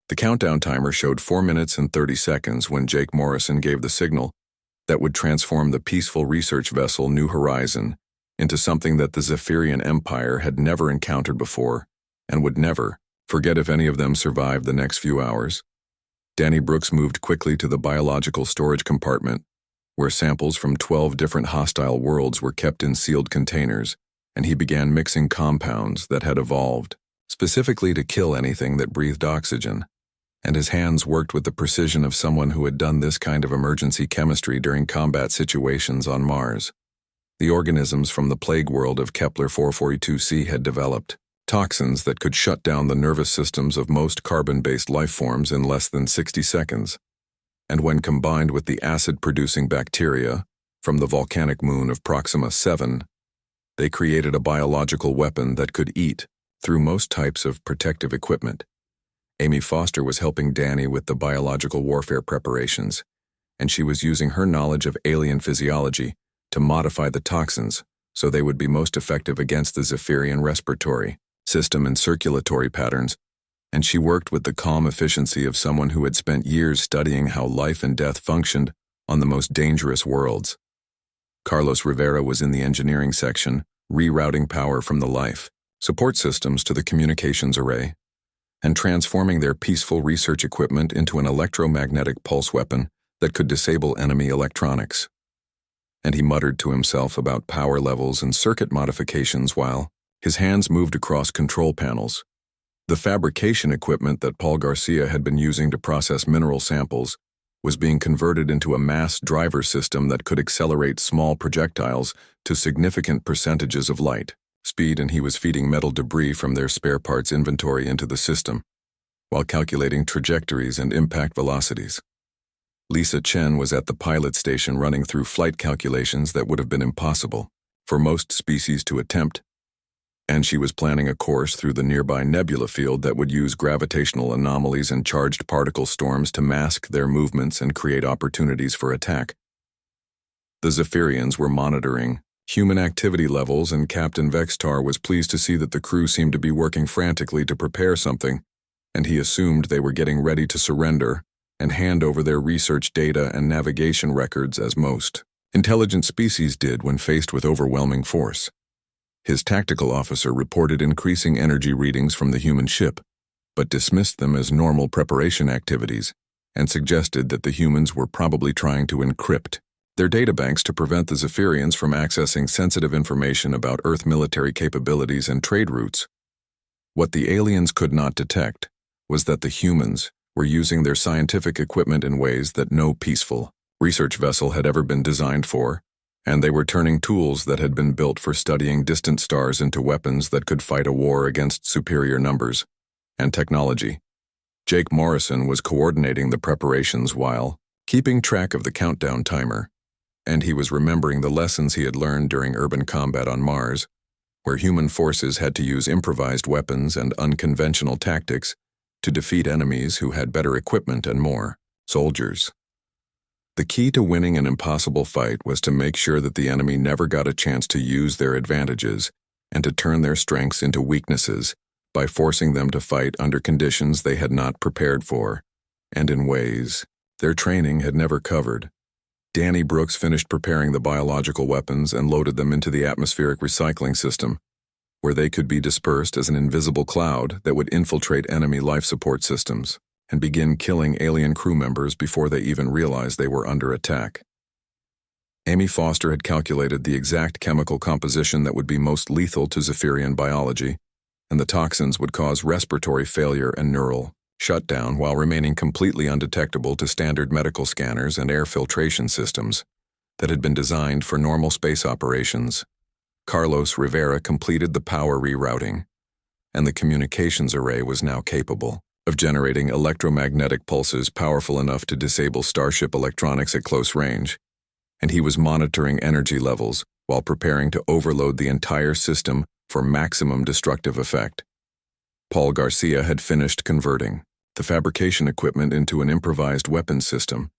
The countdown timer showed 4 minutes and 30 seconds when Jake Morrison gave the signal that would transform the peaceful research vessel New Horizon into something that the Zephyrian Empire had never encountered before and would never forget if any of them survived the next few hours. Danny Brooks moved quickly to the biological storage compartment, where samples from 12 different hostile worlds were kept in sealed containers, and he began mixing compounds that had evolved specifically to kill anything that breathed oxygen. And his hands worked with the precision of someone who had done this kind of emergency chemistry during combat situations on Mars. The organisms from the plague world of Kepler 442c had developed toxins that could shut down the nervous systems of most carbon-based life forms in less than 60 seconds. And when combined with the acid-producing bacteria from the volcanic moon of Proxima 7, they created a biological weapon that could eat through most types of protective equipment. Amy Foster was helping Danny with the biological warfare preparations, and she was using her knowledge of alien physiology to modify the toxins so they would be most effective against the Zephyrian respiratory system and circulatory patterns, and she worked with the calm efficiency of someone who had spent years studying how life and death functioned on the most dangerous worlds. Carlos Rivera was in the engineering section, rerouting power from the life support systems to the communications array, and transforming their peaceful research equipment into an electromagnetic pulse weapon that could disable enemy electronics. And he muttered to himself about power levels and circuit modifications while his hands moved across control panels. The fabrication equipment that Paul Garcia had been using to process mineral samples was being converted into a mass driver system that could accelerate small projectiles to significant percentages of light speed, and he was feeding metal debris from their spare parts inventory into the system, while calculating trajectories and impact velocities. Lisa Chen was at the pilot station running through flight calculations that would have been impossible for most species to attempt, and she was planning a course through the nearby nebula field that would use gravitational anomalies and charged particle storms to mask their movements and create opportunities for attack. The Zephyrians were monitoring human activity levels, and Captain Vextar was pleased to see that the crew seemed to be working frantically to prepare something, and he assumed they were getting ready to surrender and hand over their research data and navigation records as most intelligent species did when faced with overwhelming force. His tactical officer reported increasing energy readings from the human ship, but dismissed them as normal preparation activities and suggested that the humans were probably trying to encrypt their databanks to prevent the Zephyrians from accessing sensitive information about Earth military capabilities and trade routes. What the aliens could not detect was that the humans were using their scientific equipment in ways that no peaceful research vessel had ever been designed for, and they were turning tools that had been built for studying distant stars into weapons that could fight a war against superior numbers and technology. Jake Morrison was coordinating the preparations while keeping track of the countdown timer, and he was remembering the lessons he had learned during urban combat on Mars, where human forces had to use improvised weapons and unconventional tactics to defeat enemies who had better equipment and more soldiers. The key to winning an impossible fight was to make sure that the enemy never got a chance to use their advantages and to turn their strengths into weaknesses by forcing them to fight under conditions they had not prepared for, and in ways their training had never covered. Danny Brooks finished preparing the biological weapons and loaded them into the atmospheric recycling system, where they could be dispersed as an invisible cloud that would infiltrate enemy life support systems and begin killing alien crew members before they even realized they were under attack. Amy Foster had calculated the exact chemical composition that would be most lethal to Zephyrian biology, and the toxins would cause respiratory failure and neural shutdown while remaining completely undetectable to standard medical scanners and air filtration systems that had been designed for normal space operations. Carlos Rivera completed the power rerouting, and the communications array was now capable of generating electromagnetic pulses powerful enough to disable Starship electronics at close range, and he was monitoring energy levels while preparing to overload the entire system for maximum destructive effect. Paul Garcia had finished converting the fabrication equipment into an improvised weapons system,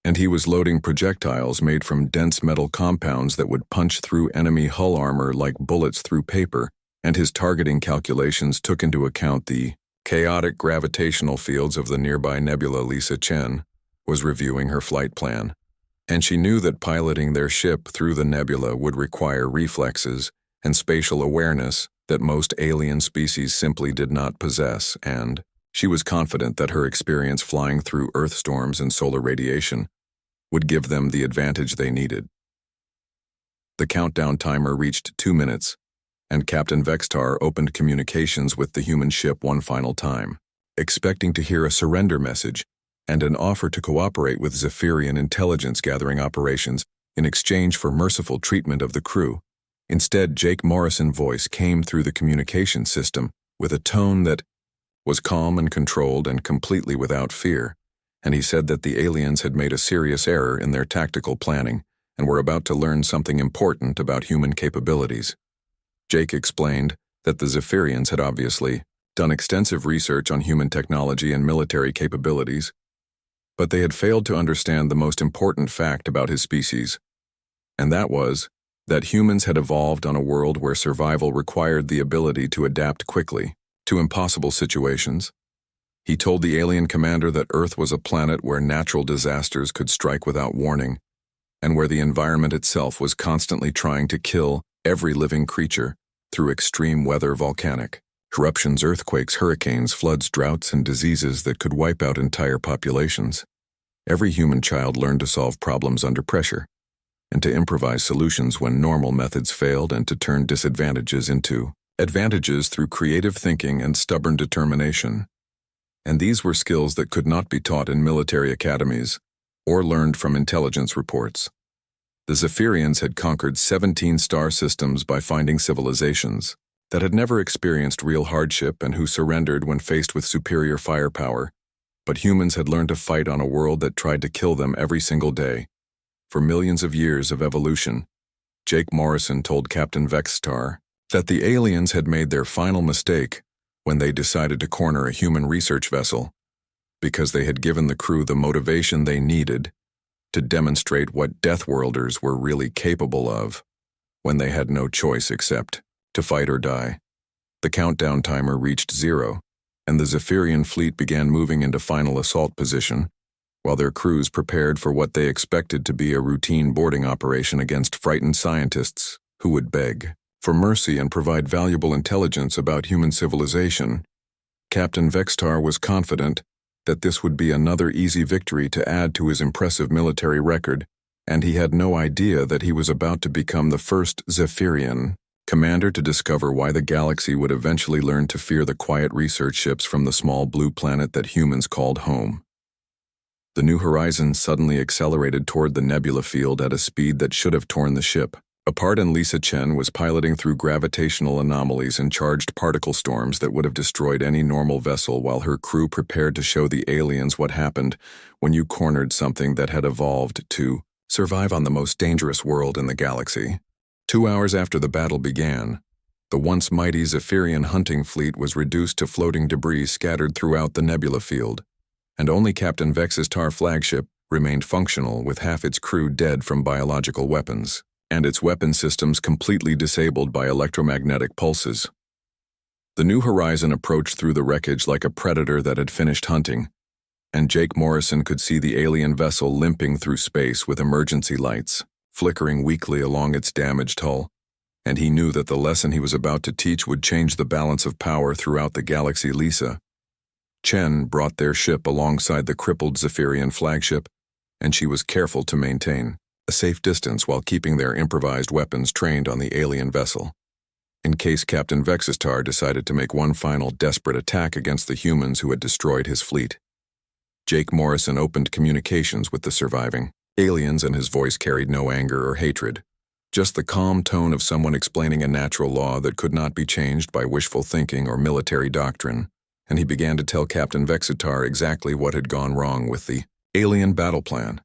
and he was loading projectiles made from dense metal compounds that would punch through enemy hull armor like bullets through paper, and his targeting calculations took into account the chaotic gravitational fields of the nearby nebula. Lisa Chen was reviewing her flight plan, and she knew that piloting their ship through the nebula would require reflexes and spatial awareness that most alien species simply did not possess, and she was confident that her experience flying through Earth storms and solar radiation would give them the advantage they needed. The countdown timer reached 2 minutes, and Captain Vextar opened communications with the human ship one final time, expecting to hear a surrender message and an offer to cooperate with Zephyrian intelligence-gathering operations in exchange for merciful treatment of the crew. Instead, Jake Morrison's voice came through the communication system with a tone that was calm and controlled and completely without fear, and he said that the aliens had made a serious error in their tactical planning and were about to learn something important about human capabilities. Jake explained that the Zephyrians had obviously done extensive research on human technology and military capabilities, but they had failed to understand the most important fact about his species, and that was that humans had evolved on a world where survival required the ability to adapt quickly to impossible situations. He told the alien commander that Earth was a planet where natural disasters could strike without warning, and where the environment itself was constantly trying to kill every living creature through extreme weather, volcanic eruptions, earthquakes, hurricanes, floods, droughts, and diseases that could wipe out entire populations. Every human child learned to solve problems under pressure, and to improvise solutions when normal methods failed, and to turn disadvantages into advantages through creative thinking and stubborn determination. And these were skills that could not be taught in military academies or learned from intelligence reports. The Zephyrians had conquered 17 star systems by finding civilizations that had never experienced real hardship and who surrendered when faced with superior firepower, but humans had learned to fight on a world that tried to kill them every single day. For millions of years of evolution, Jake Morrison told Captain Vextar that the aliens had made their final mistake when they decided to corner a human research vessel, because they had given the crew the motivation they needed to demonstrate what Deathworlders were really capable of when they had no choice except to fight or die. The countdown timer reached 0, and the Zephyrian fleet began moving into final assault position, while their crews prepared for what they expected to be a routine boarding operation against frightened scientists who would beg for mercy and provide valuable intelligence about human civilization. Captain Vextar was confident that this would be another easy victory to add to his impressive military record, and he had no idea that he was about to become the first Zephyrian commander to discover why the galaxy would eventually learn to fear the quiet research ships from the small blue planet that humans called home. The New Horizons suddenly accelerated toward the nebula field at a speed that should have torn the ship apart, and Lisa Chen was piloting through gravitational anomalies and charged particle storms that would have destroyed any normal vessel, while her crew prepared to show the aliens what happened when you cornered something that had evolved to survive on the most dangerous world in the galaxy. 2 hours after the battle began, the once mighty Zephyrian hunting fleet was reduced to floating debris scattered throughout the nebula field, and only Captain Vex's Tar flagship remained functional, with half its crew dead from biological weapons, and its weapon systems completely disabled by electromagnetic pulses. The New Horizon approached through the wreckage like a predator that had finished hunting, and Jake Morrison could see the alien vessel limping through space with emergency lights flickering weakly along its damaged hull, and he knew that the lesson he was about to teach would change the balance of power throughout the galaxy. Lisa Chen brought their ship alongside the crippled Zephyrian flagship, and she was careful to maintain a safe distance while keeping their improvised weapons trained on the alien vessel, in case Captain Vexistar decided to make one final desperate attack against the humans who had destroyed his fleet. Jake Morrison opened communications with the surviving aliens, and his voice carried no anger or hatred, just the calm tone of someone explaining a natural law that could not be changed by wishful thinking or military doctrine, and he began to tell Captain Vexistar exactly what had gone wrong with the alien battle plan.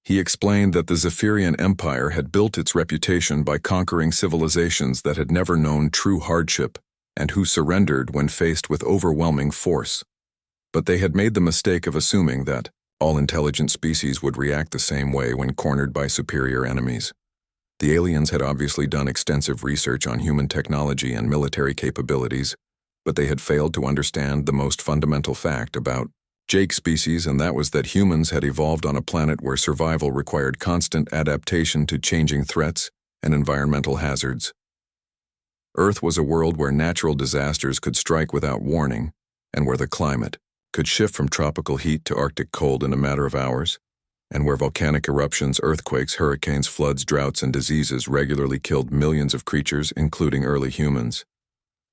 He explained that the Zephyrian Empire had built its reputation by conquering civilizations that had never known true hardship and who surrendered when faced with overwhelming force. But they had made the mistake of assuming that all intelligent species would react the same way when cornered by superior enemies. The aliens had obviously done extensive research on human technology and military capabilities, but they had failed to understand the most fundamental fact about Jake's species, and that was that humans had evolved on a planet where survival required constant adaptation to changing threats and environmental hazards. Earth was a world where natural disasters could strike without warning, and where the climate could shift from tropical heat to Arctic cold in a matter of hours, and where volcanic eruptions, earthquakes, hurricanes, floods, droughts, and diseases regularly killed millions of creatures, including early humans.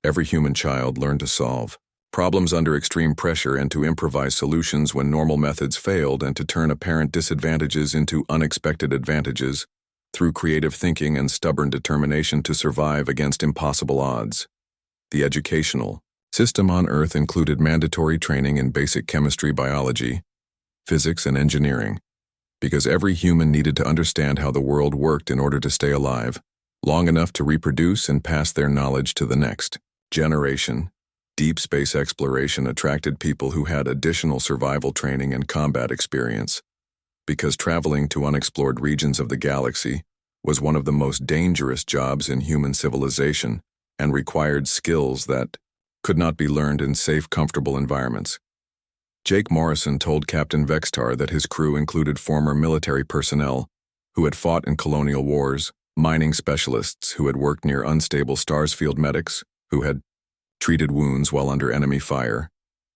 Every human child learned to solve problems under extreme pressure and to improvise solutions when normal methods failed, and to turn apparent disadvantages into unexpected advantages through creative thinking and stubborn determination to survive against impossible odds. The educational system on Earth included mandatory training in basic chemistry, biology, physics, and engineering, because every human needed to understand how the world worked in order to stay alive long enough to reproduce and pass their knowledge to the next generation. Deep space exploration attracted people who had additional survival training and combat experience, because traveling to unexplored regions of the galaxy was one of the most dangerous jobs in human civilization and required skills that could not be learned in safe, comfortable environments. Jake Morrison told Captain Vextar that his crew included former military personnel who had fought in colonial wars, mining specialists who had worked near unstable stars, field medics who had treated wounds while under enemy fire,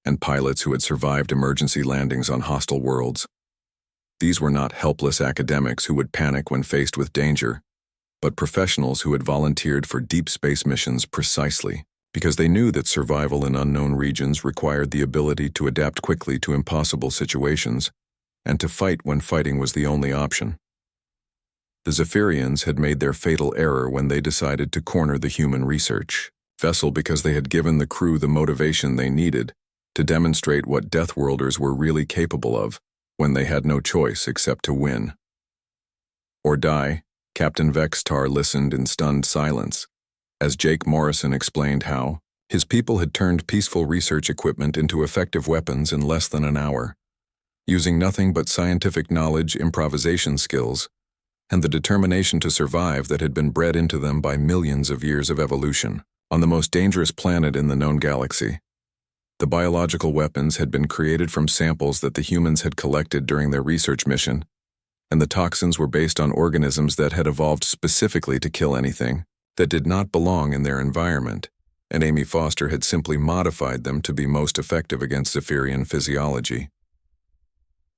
and pilots who had survived emergency landings on hostile worlds. These were not helpless academics who would panic when faced with danger, but professionals who had volunteered for deep space missions precisely because they knew that survival in unknown regions required the ability to adapt quickly to impossible situations and to fight when fighting was the only option. The Zephyrians had made their fatal error when they decided to corner the human research vessel because they had given the crew the motivation they needed to demonstrate what Deathworlders were really capable of when they had no choice except to win or die. Captain Vextar listened in stunned silence as Jake Morrison explained how his people had turned peaceful research equipment into effective weapons in less than an hour, using nothing but scientific knowledge, improvisation skills, and the determination to survive that had been bred into them by millions of years of evolution. On the most dangerous planet in the known galaxy, the biological weapons had been created from samples that the humans had collected during their research mission, and the toxins were based on organisms that had evolved specifically to kill anything that did not belong in their environment, and Amy Foster had simply modified them to be most effective against Zephyrian physiology.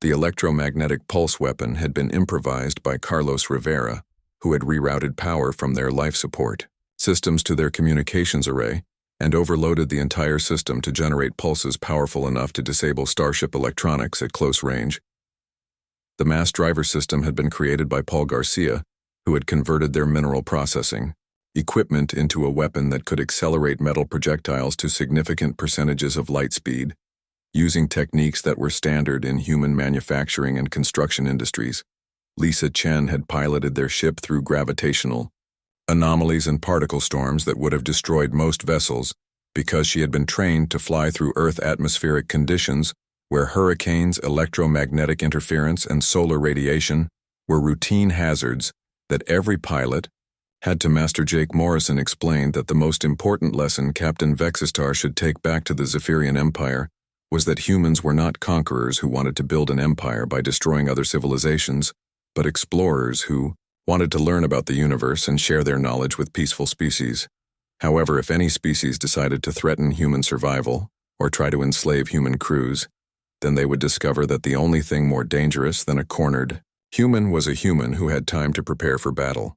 The electromagnetic pulse weapon had been improvised by Carlos Rivera, who had rerouted power from their life support systems to their communications array and overloaded the entire system to generate pulses powerful enough to disable starship electronics at close range. The mass driver system had been created by Paul Garcia, who had converted their mineral processing equipment into a weapon that could accelerate metal projectiles to significant percentages of light speed, using techniques that were standard in human manufacturing and construction industries. Lisa Chen had piloted their ship through gravitational anomalies and particle storms that would have destroyed most vessels because she had been trained to fly through Earth atmospheric conditions where hurricanes, electromagnetic interference, and solar radiation were routine hazards that every pilot had to master. Jake Morrison explained that the most important lesson Captain Vexistar should take back to the Zephyrian Empire was that humans were not conquerors who wanted to build an empire by destroying other civilizations, but explorers who wanted to learn about the universe and share their knowledge with peaceful species. However, if any species decided to threaten human survival or try to enslave human crews, then they would discover that the only thing more dangerous than a cornered human was a human who had time to prepare for battle,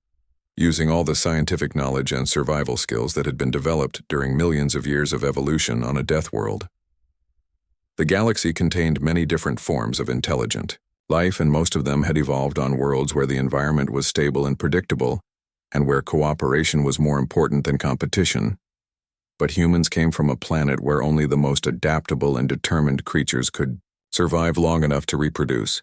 using all the scientific knowledge and survival skills that had been developed during millions of years of evolution on a death world. The galaxy contained many different forms of intelligent life, and most of them had evolved on worlds where the environment was stable and predictable, and where cooperation was more important than competition. But humans came from a planet where only the most adaptable and determined creatures could survive long enough to reproduce.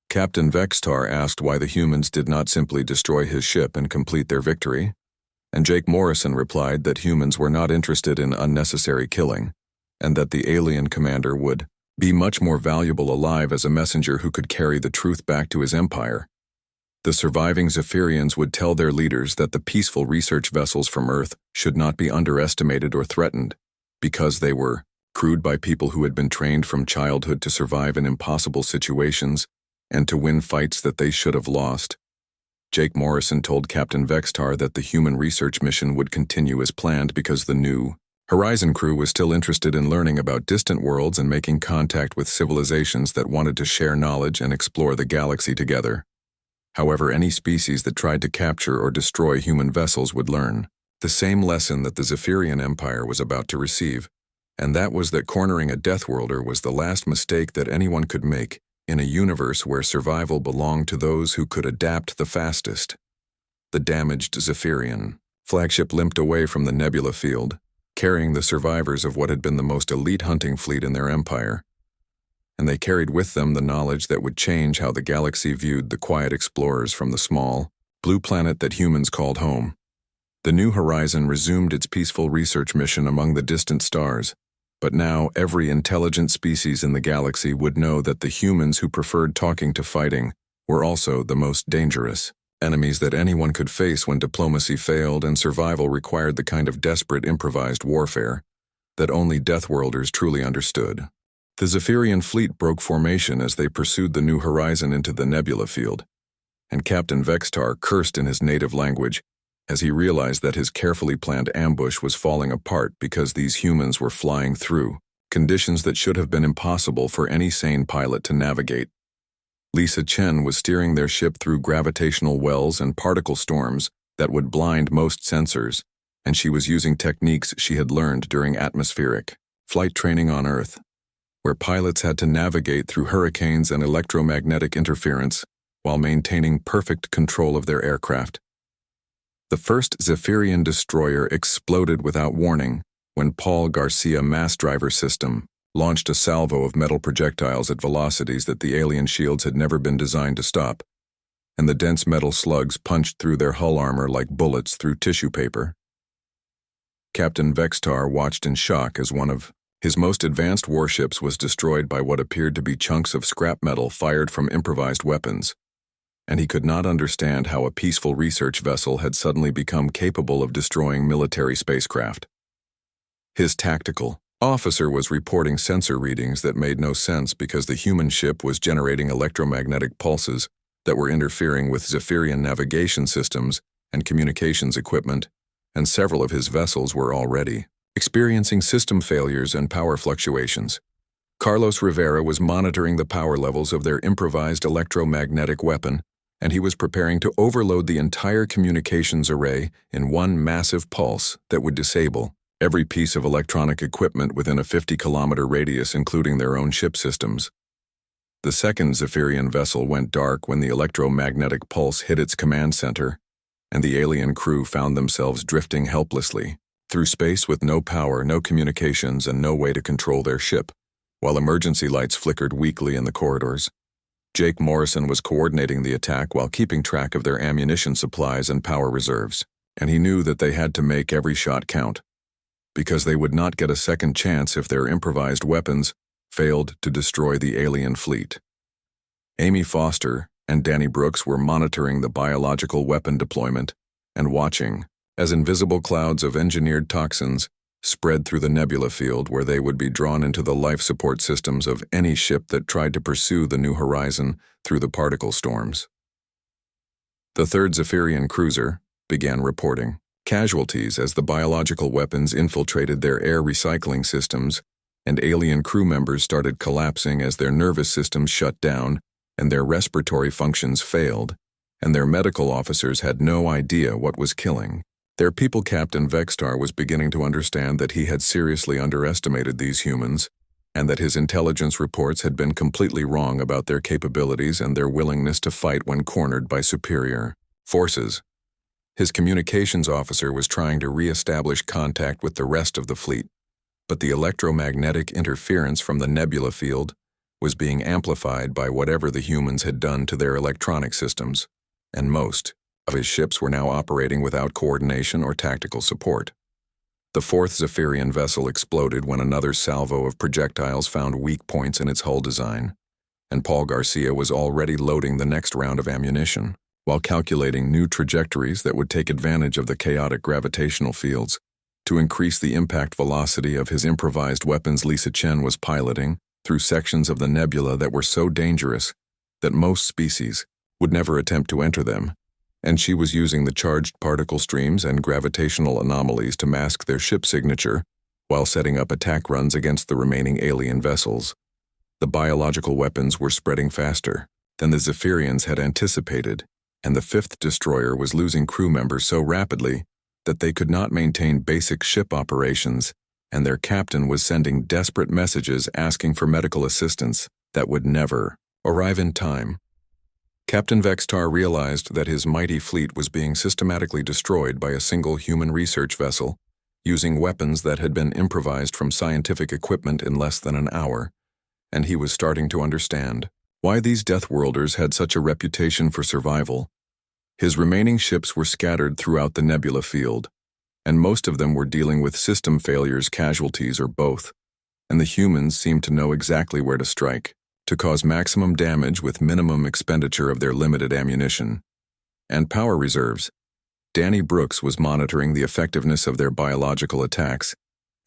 Captain Vextar asked why the humans did not simply destroy his ship and complete their victory, and Jake Morrison replied that humans were not interested in unnecessary killing, and that the alien commander would be much more valuable alive as a messenger who could carry the truth back to his empire. The surviving Zephyrians would tell their leaders that the peaceful research vessels from Earth should not be underestimated or threatened, because they were crewed by people who had been trained from childhood to survive in impossible situations and to win fights that they should have lost. Jake Morrison told Captain Vextar that the human research mission would continue as planned because the new Horizon crew was still interested in learning about distant worlds and making contact with civilizations that wanted to share knowledge and explore the galaxy together. However, any species that tried to capture or destroy human vessels would learn the same lesson that the Zephyrian Empire was about to receive, and that was that cornering a Deathworlder was the last mistake that anyone could make in a universe where survival belonged to those who could adapt the fastest. The damaged Zephyrian flagship limped away from the nebula field, carrying the survivors of what had been the most elite hunting fleet in their empire, and they carried with them the knowledge that would change how the galaxy viewed the quiet explorers from the small, blue planet that humans called home. The New Horizon resumed its peaceful research mission among the distant stars, but now every intelligent species in the galaxy would know that the humans who preferred talking to fighting were also the most dangerous enemies that anyone could face when diplomacy failed and survival required the kind of desperate improvised warfare that only Deathworlders truly understood. The Zephyrian fleet broke formation as they pursued the New Horizon into the nebula field, and Captain Vextar cursed in his native language as he realized that his carefully planned ambush was falling apart because these humans were flying through conditions that should have been impossible for any sane pilot to navigate. Lisa Chen was steering their ship through gravitational wells and particle storms that would blind most sensors, and she was using techniques she had learned during atmospheric flight training on Earth, where pilots had to navigate through hurricanes and electromagnetic interference while maintaining perfect control of their aircraft. The first Zephyrian destroyer exploded without warning when Paul Garcia mass driver system launched a salvo of metal projectiles at velocities that the alien shields had never been designed to stop, and the dense metal slugs punched through their hull armor like bullets through tissue paper. Captain Vextar watched in shock as one of his most advanced warships was destroyed by what appeared to be chunks of scrap metal fired from improvised weapons, and he could not understand how a peaceful research vessel had suddenly become capable of destroying military spacecraft. His tactical officer was reporting sensor readings that made no sense because the human ship was generating electromagnetic pulses that were interfering with Zephyrian navigation systems and communications equipment, and several of his vessels were already experiencing system failures and power fluctuations. Carlos Rivera was monitoring the power levels of their improvised electromagnetic weapon, and he was preparing to overload the entire communications array in one massive pulse that would disable every piece of electronic equipment within a 50-kilometer radius, including their own ship systems. The second Zephyrian vessel went dark when the electromagnetic pulse hit its command center, and the alien crew found themselves drifting helplessly through space with no power, no communications, and no way to control their ship, while emergency lights flickered weakly in the corridors. Jake Morrison was coordinating the attack while keeping track of their ammunition supplies and power reserves, and he knew that they had to make every shot count, because they would not get a second chance if their improvised weapons failed to destroy the alien fleet. Amy Foster and Danny Brooks were monitoring the biological weapon deployment and watching as invisible clouds of engineered toxins spread through the nebula field where they would be drawn into the life support systems of any ship that tried to pursue the New Horizon through the particle storms. The third Zephyrian cruiser began reporting casualties as the biological weapons infiltrated their air recycling systems, and alien crew members started collapsing as their nervous systems shut down and their respiratory functions failed, and their medical officers had no idea what was killing. Their people Captain Vextar was beginning to understand that he had seriously underestimated these humans, and that his intelligence reports had been completely wrong about their capabilities and their willingness to fight when cornered by superior forces. His communications officer was trying to re-establish contact with the rest of the fleet, but the electromagnetic interference from the nebula field was being amplified by whatever the humans had done to their electronic systems, and most of his ships were now operating without coordination or tactical support. The fourth Zephyrian vessel exploded when another salvo of projectiles found weak points in its hull design, and Paul Garcia was already loading the next round of ammunition, while calculating new trajectories that would take advantage of the chaotic gravitational fields To increase the impact velocity of his improvised weapons, Lisa Chen was piloting through sections of the nebula that were so dangerous that most species would never attempt to enter them, and she was using the charged particle streams and gravitational anomalies to mask their ship signature while setting up attack runs against the remaining alien vessels. The biological weapons were spreading faster than the Zephyrians had anticipated, and the fifth destroyer was losing crew members so rapidly that they could not maintain basic ship operations, and their captain was sending desperate messages asking for medical assistance that would never arrive in time. Captain Vextar realized that his mighty fleet was being systematically destroyed by a single human research vessel, using weapons that had been improvised from scientific equipment in less than an hour, and he was starting to understand why these Deathworlders had such a reputation for survival. His remaining ships were scattered throughout the nebula field, and most of them were dealing with system failures, casualties, or both, and the humans seemed to know exactly where to strike, to cause maximum damage with minimum expenditure of their limited ammunition and power reserves. Danny Brooks was monitoring the effectiveness of their biological attacks,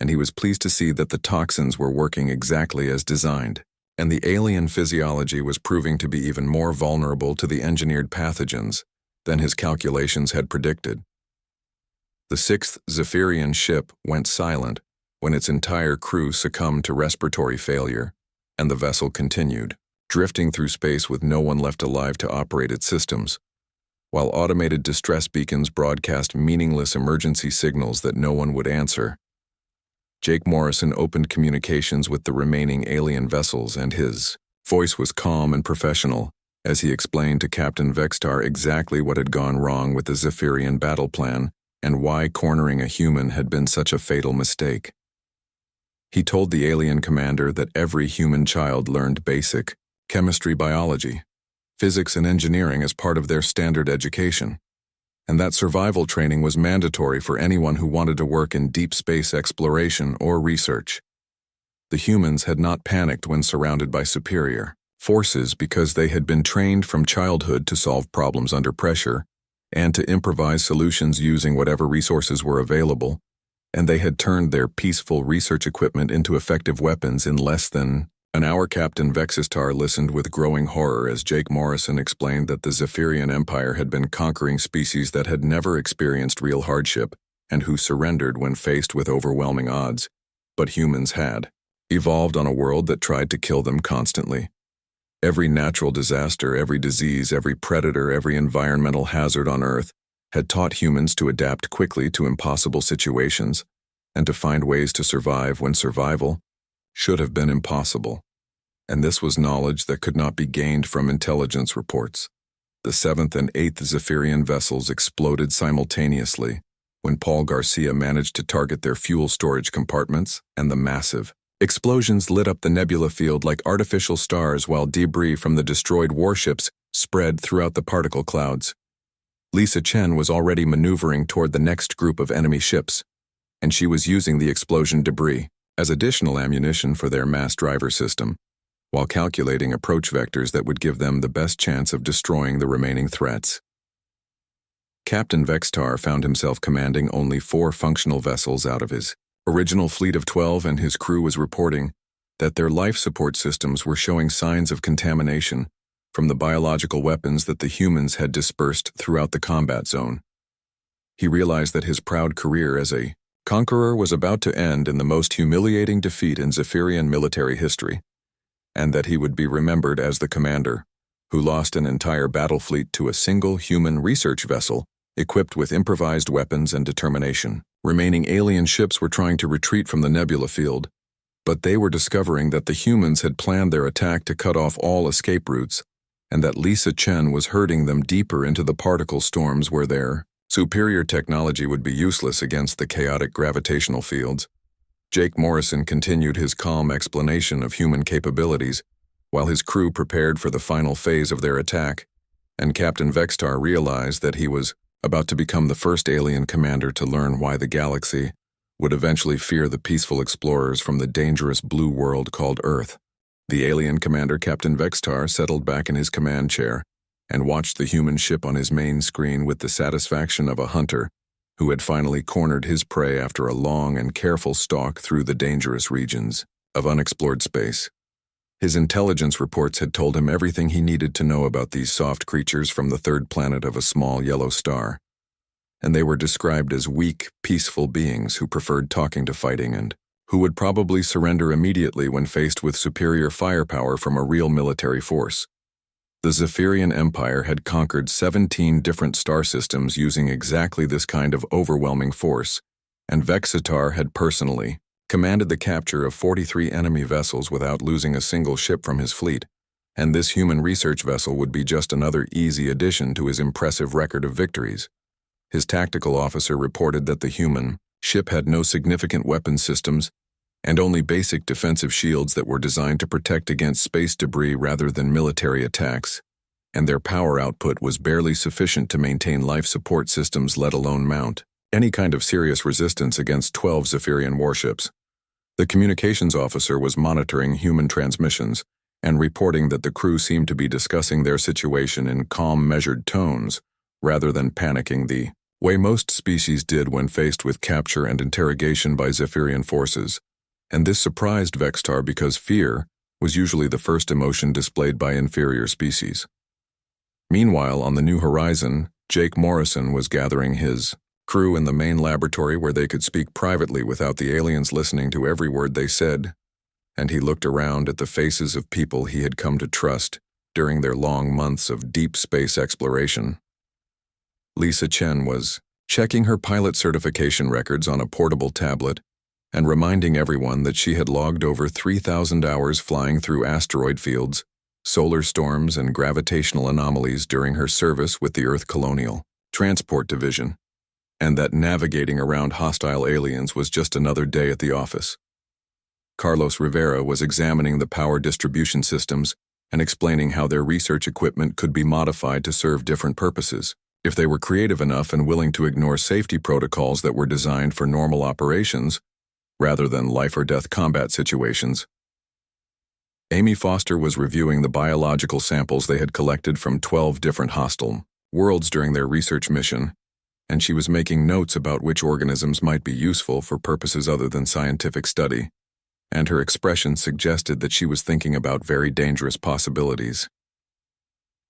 and he was pleased to see that the toxins were working exactly as designed, and the alien physiology was proving to be even more vulnerable to the engineered pathogens than his calculations had predicted. The sixth Zephyrian ship went silent when its entire crew succumbed to respiratory failure, and the vessel continued, drifting through space with no one left alive to operate its systems, while automated distress beacons broadcast meaningless emergency signals that no one would answer. Jake Morrison opened communications with the remaining alien vessels, and his voice was calm and professional as he explained to Captain Vextar exactly what had gone wrong with the Zephyrian battle plan and why cornering a human had been such a fatal mistake. He told the alien commander that every human child learned basic chemistry, biology, physics, and engineering as part of their standard education, and that survival training was mandatory for anyone who wanted to work in deep space exploration or research. The humans had not panicked when surrounded by superior forces because they had been trained from childhood to solve problems under pressure and to improvise solutions using whatever resources were available, and they had turned their peaceful research equipment into effective weapons in less than an hour. Captain Vexistar listened with growing horror as Jake Morrison explained that the Zephyrian Empire had been conquering species that had never experienced real hardship and who surrendered when faced with overwhelming odds, but humans had evolved on a world that tried to kill them constantly. Every natural disaster, every disease, every predator, every environmental hazard on Earth had taught humans to adapt quickly to impossible situations and to find ways to survive when survival should have been impossible. And this was knowledge that could not be gained from intelligence reports. The 7th and 8th Zephyrian vessels exploded simultaneously when Paul Garcia managed to target their fuel storage compartments, and the massive explosions lit up the nebula field like artificial stars while debris from the destroyed warships spread throughout the particle clouds. Lisa Chen was already maneuvering toward the next group of enemy ships, and she was using the explosion debris as additional ammunition for their mass driver system, while calculating approach vectors that would give them the best chance of destroying the remaining threats. Captain Vextar found himself commanding only 4 functional vessels out of his original fleet of 12, and his crew was reporting that their life support systems were showing signs of contamination from the biological weapons that the humans had dispersed throughout the combat zone. He realized that his proud career as a conqueror was about to end in the most humiliating defeat in Zephyrian military history, and that he would be remembered as the commander who lost an entire battle fleet to a single human research vessel equipped with improvised weapons and determination. Remaining alien ships were trying to retreat from the nebula field, but they were discovering that the humans had planned their attack to cut off all escape routes, and that Lisa Chen was herding them deeper into the particle storms where their superior technology would be useless against the chaotic gravitational fields. Jake Morrison continued his calm explanation of human capabilities while his crew prepared for the final phase of their attack, and Captain Vextar realized that he was about to become the first alien commander to learn why the galaxy would eventually fear the peaceful explorers from the dangerous blue world called Earth. The alien commander, Captain Vextar, settled back in his command chair and watched the human ship on his main screen with the satisfaction of a hunter who had finally cornered his prey after a long and careful stalk through the dangerous regions of unexplored space. His intelligence reports had told him everything he needed to know about these soft creatures from the third planet of a small yellow star, and they were described as weak, peaceful beings who preferred talking to fighting and who would probably surrender immediately when faced with superior firepower from a real military force. The Zephyrian Empire had conquered 17 different star systems using exactly this kind of overwhelming force, and Vexitar had personally commanded the capture of 43 enemy vessels without losing a single ship from his fleet, and this human research vessel would be just another easy addition to his impressive record of victories. His tactical officer reported that the human ship had no significant weapon systems and only basic defensive shields that were designed to protect against space debris rather than military attacks, and their power output was barely sufficient to maintain life support systems, let alone mount any kind of serious resistance against 12 Zephyrian warships. The communications officer was monitoring human transmissions and reporting that the crew seemed to be discussing their situation in calm, measured tones, rather than panicking the way most species did when faced with capture and interrogation by Zephyrian forces. And this surprised Vexitar because fear was usually the first emotion displayed by inferior species. Meanwhile, on the New Horizon, Jake Morrison was gathering his crew in the main laboratory where they could speak privately without the aliens listening to every word they said, and he looked around at the faces of people he had come to trust during their long months of deep space exploration. Lisa Chen was checking her pilot certification records on a portable tablet and reminding everyone that she had logged over 3,000 hours flying through asteroid fields, solar storms, and gravitational anomalies during her service with the Earth Colonial Transport Division, and that navigating around hostile aliens was just another day at the office. Carlos Rivera was examining the power distribution systems and explaining how their research equipment could be modified to serve different purposes, if they were creative enough and willing to ignore safety protocols that were designed for normal operations, rather than life-or-death combat situations. Amy Foster was reviewing the biological samples they had collected from 12 different hostile worlds during their research mission, and she was making notes about which organisms might be useful for purposes other than scientific study, and her expression suggested that she was thinking about very dangerous possibilities.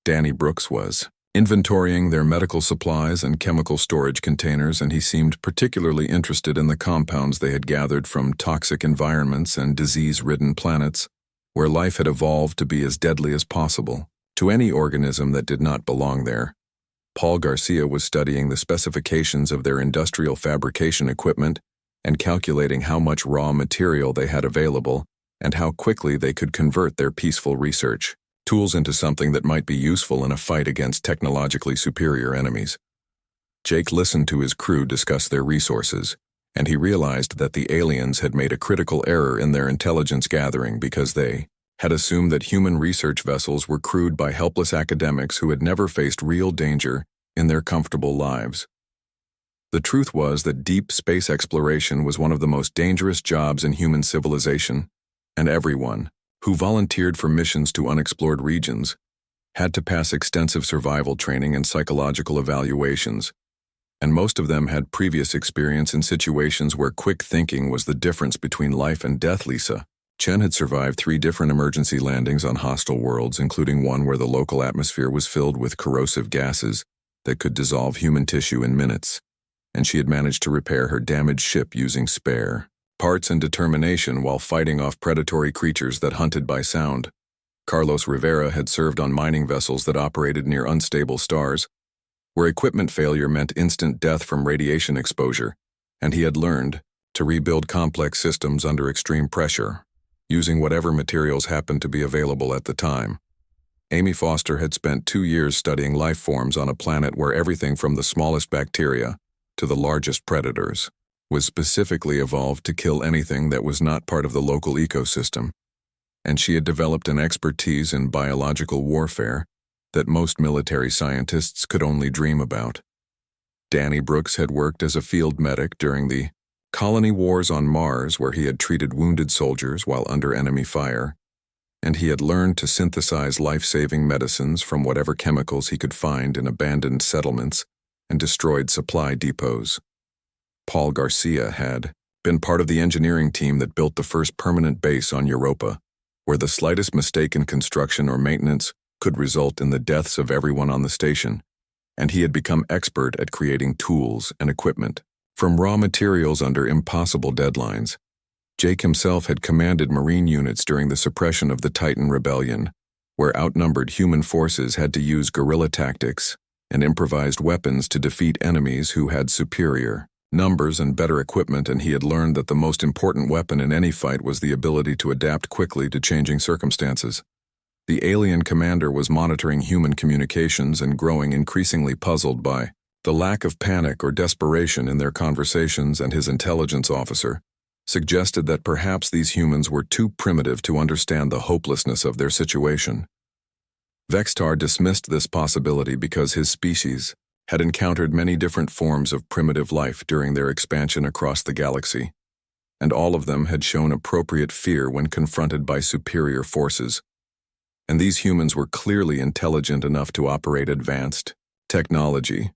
Danny Brooks was inventorying their medical supplies and chemical storage containers, and he seemed particularly interested in the compounds they had gathered from toxic environments and disease-ridden planets, where life had evolved to be as deadly as possible to any organism that did not belong there. Paul Garcia was studying the specifications of their industrial fabrication equipment and calculating how much raw material they had available and how quickly they could convert their peaceful research tools into something that might be useful in a fight against technologically superior enemies. Jake listened to his crew discuss their resources, and he realized that the aliens had made a critical error in their intelligence gathering because they had assumed that human research vessels were crewed by helpless academics who had never faced real danger in their comfortable lives. The truth was that deep space exploration was one of the most dangerous jobs in human civilization, and everyone who volunteered for missions to unexplored regions had to pass extensive survival training and psychological evaluations, and most of them had previous experience in situations where quick thinking was the difference between life and death. Lisa Chen had survived 3 different emergency landings on hostile worlds, including one where the local atmosphere was filled with corrosive gases that could dissolve human tissue in minutes, and she had managed to repair her damaged ship using spare parts and determination while fighting off predatory creatures that hunted by sound. Carlos Rivera had served on mining vessels that operated near unstable stars, where equipment failure meant instant death from radiation exposure, and he had learned to rebuild complex systems under extreme pressure, using whatever materials happened to be available at the time. Amy Foster had spent 2 years studying life forms on a planet where everything from the smallest bacteria to the largest predators was specifically evolved to kill anything that was not part of the local ecosystem, and she had developed an expertise in biological warfare that most military scientists could only dream about. Danny Brooks had worked as a field medic during the colony wars on Mars, where he had treated wounded soldiers while under enemy fire, and he had learned to synthesize life-saving medicines from whatever chemicals he could find in abandoned settlements and destroyed supply depots. Paul Garcia, had been part of the engineering team that built the first permanent base on Europa, where the slightest mistake in construction or maintenance could result in the deaths of everyone on the station, and he had become expert at creating tools and equipment from raw materials under impossible deadlines. Jake himself had commanded Marine units during the suppression of the Titan Rebellion, where outnumbered human forces had to use guerrilla tactics and improvised weapons to defeat enemies who had superior numbers and better equipment, and he had learned that the most important weapon in any fight was the ability to adapt quickly to changing circumstances. The alien commander was monitoring human communications and growing increasingly puzzled by the lack of panic or desperation in their conversations, and his intelligence officer suggested that perhaps these humans were too primitive to understand the hopelessness of their situation. Vextar dismissed this possibility because his species had encountered many different forms of primitive life during their expansion across the galaxy, and all of them had shown appropriate fear when confronted by superior forces. And these humans were clearly intelligent enough to operate advanced technology.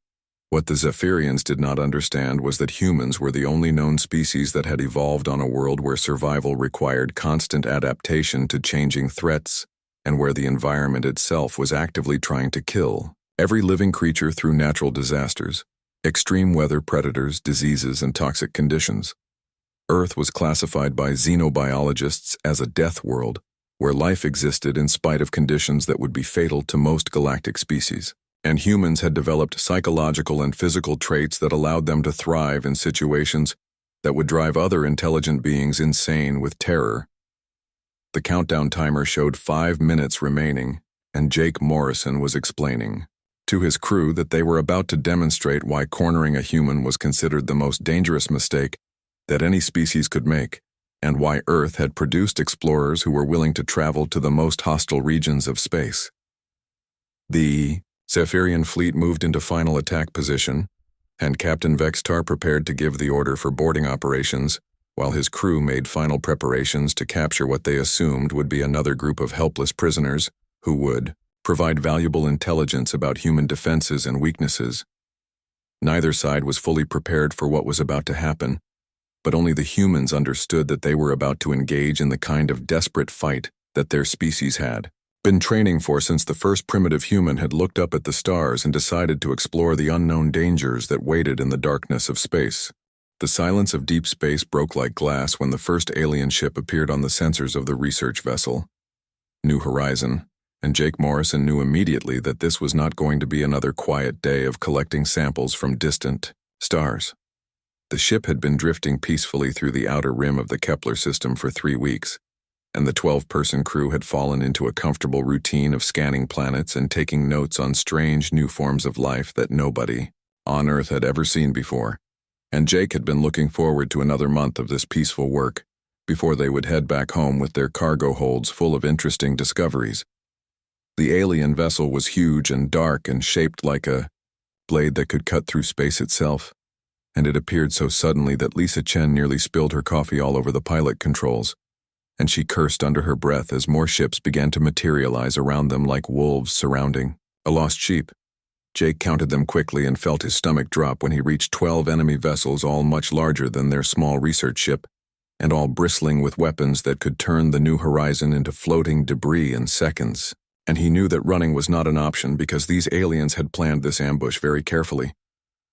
What the Zephyrians did not understand was that humans were the only known species that had evolved on a world where survival required constant adaptation to changing threats, and where the environment itself was actively trying to kill every living creature through natural disasters, extreme weather, predators, diseases, and toxic conditions. Earth was classified by xenobiologists as a death world, where life existed in spite of conditions that would be fatal to most galactic species. And humans had developed psychological and physical traits that allowed them to thrive in situations that would drive other intelligent beings insane with terror. The countdown timer showed 5 minutes remaining, and Jake Morrison was explaining to his crew that they were about to demonstrate why cornering a human was considered the most dangerous mistake that any species could make, and why Earth had produced explorers who were willing to travel to the most hostile regions of space. The Zephyrian fleet moved into final attack position, and Captain Vextar prepared to give the order for boarding operations, while his crew made final preparations to capture what they assumed would be another group of helpless prisoners who would provide valuable intelligence about human defenses and weaknesses. Neither side was fully prepared for what was about to happen, but only the humans understood that they were about to engage in the kind of desperate fight that their species had been training for since the first primitive human had looked up at the stars and decided to explore the unknown dangers that waited in the darkness of space. The silence of deep space broke like glass when the first alien ship appeared on the sensors of the research vessel, New Horizon, and Jake Morrison knew immediately that this was not going to be another quiet day of collecting samples from distant stars. The ship had been drifting peacefully through the outer rim of the Kepler system for 3 weeks, and the 12-person crew had fallen into a comfortable routine of scanning planets and taking notes on strange new forms of life that nobody on Earth had ever seen before. And Jake had been looking forward to another month of this peaceful work before they would head back home with their cargo holds full of interesting discoveries. The alien vessel was huge and dark and shaped like a blade that could cut through space itself, and it appeared so suddenly that Lisa Chen nearly spilled her coffee all over the pilot controls, and she cursed under her breath as more ships began to materialize around them like wolves surrounding a lost sheep. Jake counted them quickly and felt his stomach drop when he reached 12 enemy vessels, all much larger than their small research ship, and all bristling with weapons that could turn the New Horizon into floating debris in seconds. And he knew that running was not an option because these aliens had planned this ambush very carefully.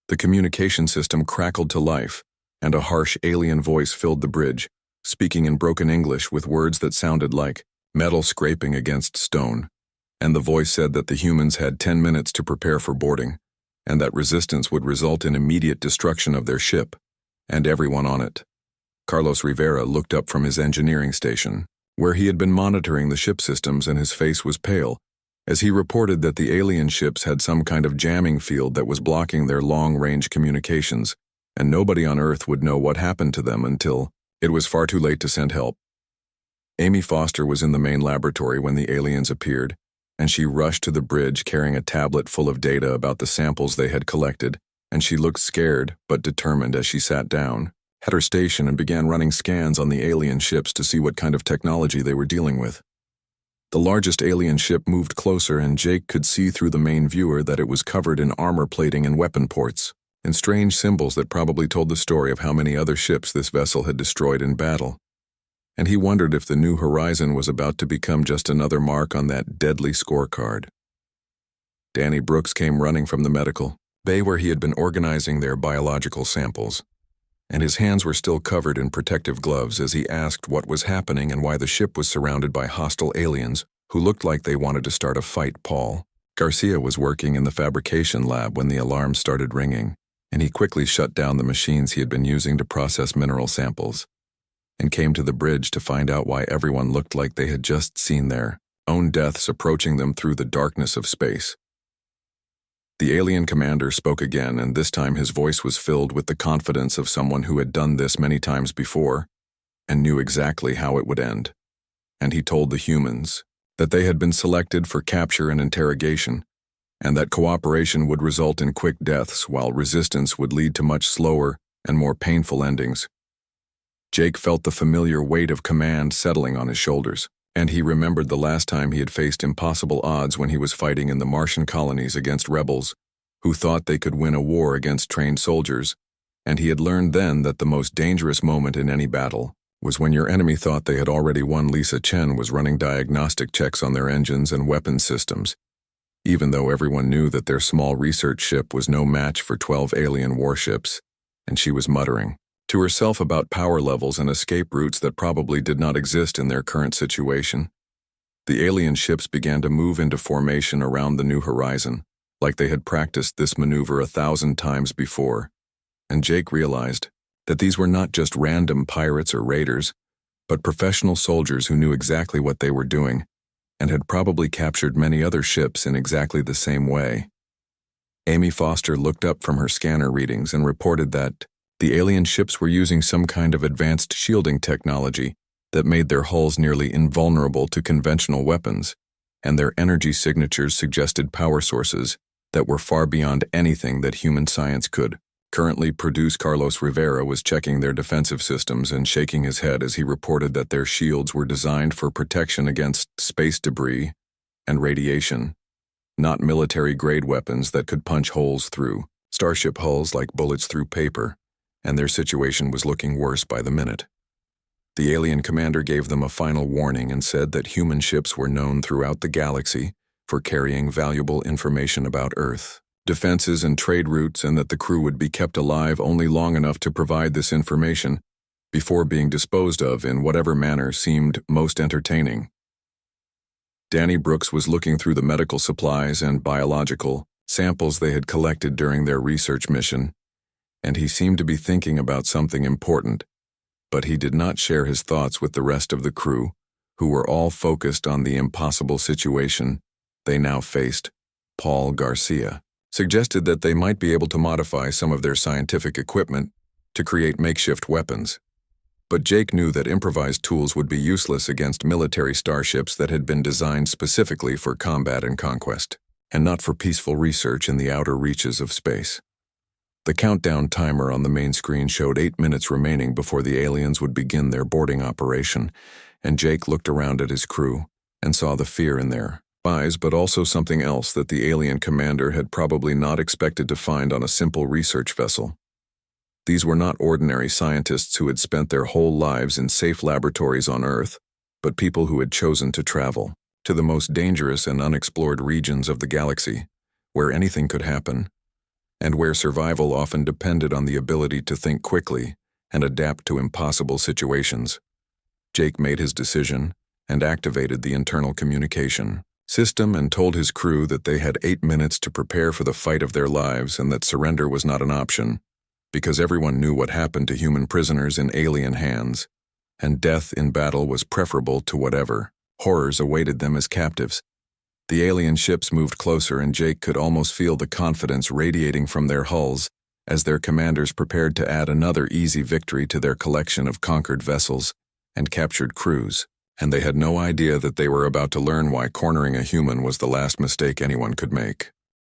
The communication system crackled to life, and a harsh alien voice filled the bridge, speaking in broken English with words that sounded like metal scraping against stone. And the voice said that the humans had 10 minutes to prepare for boarding, and that resistance would result in immediate destruction of their ship, and everyone on it. Carlos Rivera looked up from his engineering station, where he had been monitoring the ship systems, and his face was pale, as he reported that the alien ships had some kind of jamming field that was blocking their long-range communications, and nobody on Earth would know what happened to them until it was far too late to send help. Amy Foster was in the main laboratory when the aliens appeared, and she rushed to the bridge carrying a tablet full of data about the samples they had collected, and she looked scared but determined as she sat down at her station and began running scans on the alien ships to see what kind of technology they were dealing with. The largest alien ship moved closer, and Jake could see through the main viewer that it was covered in armor plating and weapon ports. in strange symbols that probably told the story of how many other ships this vessel had destroyed in battle. And he wondered if the New Horizon was about to become just another mark on that deadly scorecard. Danny Brooks came running from the medical bay where he had been organizing their biological samples, and his hands were still covered in protective gloves as he asked what was happening and why the ship was surrounded by hostile aliens who looked like they wanted to start a fight. Paul Garcia was working in the fabrication lab when the alarm started ringing, and he quickly shut down the machines he had been using to process mineral samples, and came to the bridge to find out why everyone looked like they had just seen their own deaths approaching them through the darkness of space. The alien commander spoke again, and this time his voice was filled with the confidence of someone who had done this many times before and knew exactly how it would end. And he told the humans that they had been selected for capture and interrogation, and that cooperation would result in quick deaths while resistance would lead to much slower and more painful endings. Jake felt the familiar weight of command settling on his shoulders, and he remembered the last time he had faced impossible odds when he was fighting in the Martian colonies against rebels who thought they could win a war against trained soldiers, and he had learned then that the most dangerous moment in any battle was when your enemy thought they had already won. Lisa Chen was running diagnostic checks on their engines and weapons systems, even though everyone knew that their small research ship was no match for 12 alien warships, and she was muttering to herself about power levels and escape routes that probably did not exist in their current situation. The alien ships began to move into formation around the New Horizon, like they had practiced this maneuver 1,000 times before, and Jake realized that these were not just random pirates or raiders, but professional soldiers who knew exactly what they were doing and had probably captured many other ships in exactly the same way. Amy Foster looked up from her scanner readings and reported that the alien ships were using some kind of advanced shielding technology that made their hulls nearly invulnerable to conventional weapons, and their energy signatures suggested power sources that were far beyond anything that human science could currently produce. Carlos Rivera was checking their defensive systems and shaking his head as he reported that their shields were designed for protection against space debris and radiation, not military-grade weapons that could punch holes through starship hulls like bullets through paper, and their situation was looking worse by the minute. The alien commander gave them a final warning and said that human ships were known throughout the galaxy for carrying valuable information about Earth, defenses and trade routes, and that the crew would be kept alive only long enough to provide this information before being disposed of in whatever manner seemed most entertaining. Danny Brooks was looking through the medical supplies and biological samples they had collected during their research mission, and he seemed to be thinking about something important, but he did not share his thoughts with the rest of the crew, who were all focused on the impossible situation they now faced. Paul Garcia suggested that they might be able to modify some of their scientific equipment to create makeshift weapons, but Jake knew that improvised tools would be useless against military starships that had been designed specifically for combat and conquest, and not for peaceful research in the outer reaches of space. The countdown timer on the main screen showed 8 minutes remaining before the aliens would begin their boarding operation, and Jake looked around at his crew and saw the fear in their eyes, but also something else that the alien commander had probably not expected to find on a simple research vessel. These were not ordinary scientists who had spent their whole lives in safe laboratories on Earth, but people who had chosen to travel to the most dangerous and unexplored regions of the galaxy, where anything could happen, and where survival often depended on the ability to think quickly and adapt to impossible situations. Jake made his decision and activated the internal communication system and told his crew that they had 8 minutes to prepare for the fight of their lives and that surrender was not an option, because everyone knew what happened to human prisoners in alien hands, and death in battle was preferable to whatever horrors awaited them as captives. The alien ships moved closer, and Jake could almost feel the confidence radiating from their hulls as their commanders prepared to add another easy victory to their collection of conquered vessels and captured crews, and they had no idea that they were about to learn why cornering a human was the last mistake anyone could make.